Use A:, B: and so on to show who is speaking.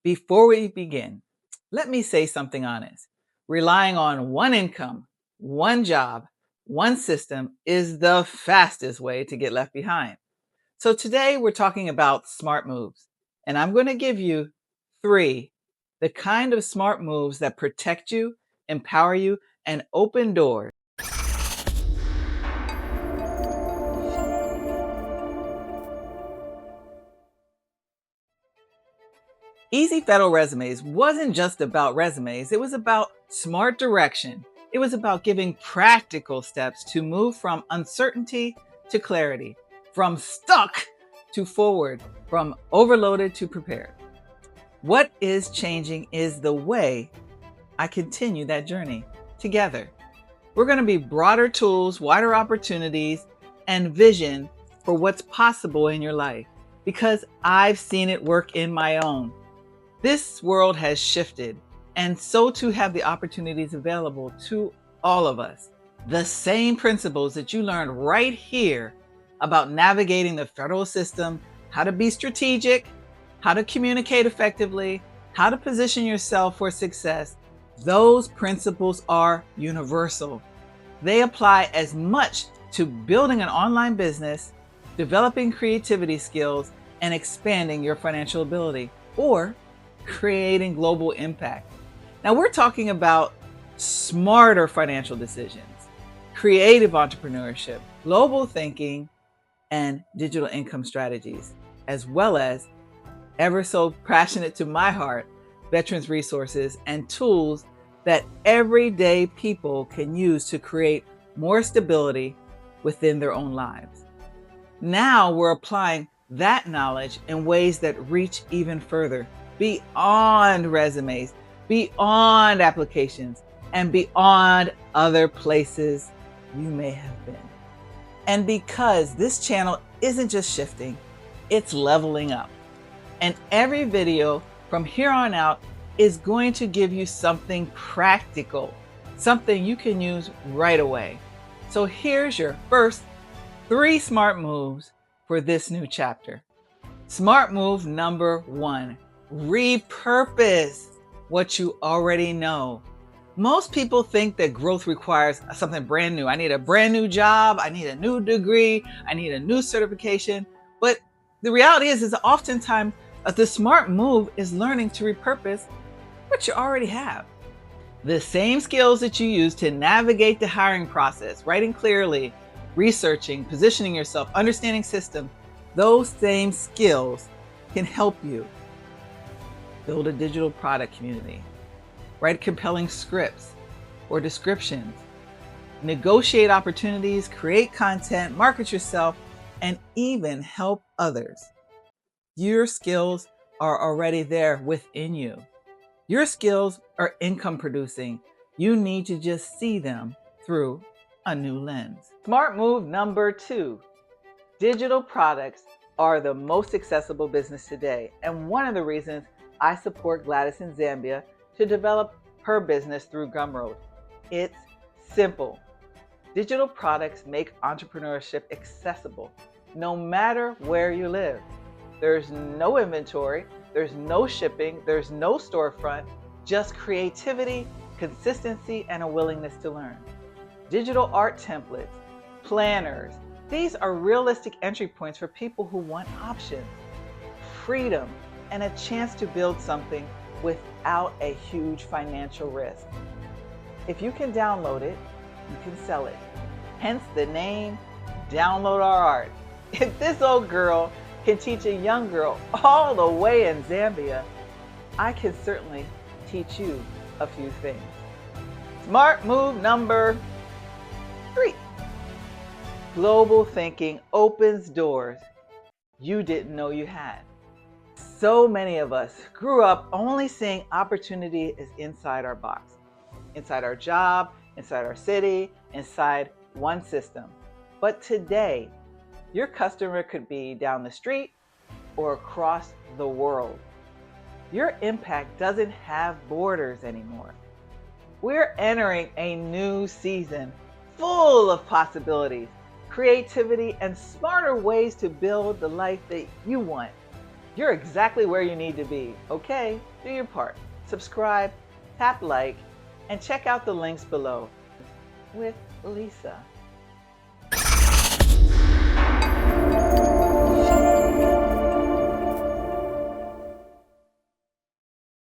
A: Before we begin, let me say something honest. Relying on one income, one job, one system is the fastest way to get left behind. So today we're talking about smart moves, and I'm going to give you three, the kind of smart moves that protect you, empower you, and open doors. Easy Federal Resumes wasn't just about resumes, it was about smart direction. It was about giving practical steps to move from uncertainty to clarity, from stuck to forward, from overloaded to prepared. What is changing is the way I continue that journey together. We're going to be broader tools, wider opportunities, and vision for what's possible in your life because I've seen it work in my own. This world has shifted, and so too have the opportunities available to all of us. The same principles that you learned right here about navigating the federal system, how to be strategic, how to communicate effectively, how to position yourself for success, those principles are universal. They apply as much to building an online business, developing creativity skills, and expanding your financial ability, or creating global impact. Now we're talking about smarter financial decisions, creative entrepreneurship, global thinking, and digital income strategies, as well as ever so passionate to my heart, veterans resources and tools that everyday people can use to create more stability within their own lives. Now we're applying that knowledge in ways that reach even further, beyond resumes, beyond applications, and beyond other places you may have been. And because this channel isn't just shifting, it's leveling up. And every video from here on out is going to give you something practical, something you can use right away. So here's your first 3 smart moves for this new chapter. Smart move number 1. Repurpose what you already know. Most people think that growth requires something brand new. I need a brand new job. I need a new degree. I need a new certification. But the reality is oftentimes the smart move is learning to repurpose what you already have. The same skills that you use to navigate the hiring process, writing clearly, researching, positioning yourself, understanding systems, those same skills can help you build a digital product community, write compelling scripts or descriptions, negotiate opportunities, create content, market yourself, and even help others. Your skills are already there within you. Your skills are income producing. You need to just see them through a new lens. Smart move number 2. Digital products are the most accessible business today, and one of the reasons I support Gladys in Zambia to develop her business through Gumroad. It's simple. Digital products make entrepreneurship accessible no matter where you live. There's no inventory, there's no shipping, there's no storefront, just creativity, consistency, and a willingness to learn. Digital art templates, planners, these are realistic entry points for people who want options, freedom, and a chance to build something without a huge financial risk. If you can download it, you can sell it. Hence the name, Download Our Art. If this old girl can teach a young girl all the way in Zambia, I can certainly teach you a few things. Smart move number 3. Global thinking opens doors you didn't know you had. So many of us grew up only seeing opportunity is inside our box, inside our job, inside our city, inside one system. But today, your customer could be down the street or across the world. Your impact doesn't have borders anymore. We're entering a new season full of possibilities, creativity, and smarter ways to build the life that you want. You're exactly where you need to be. Okay, do your part. Subscribe, tap like, and check out the links below with Lisa.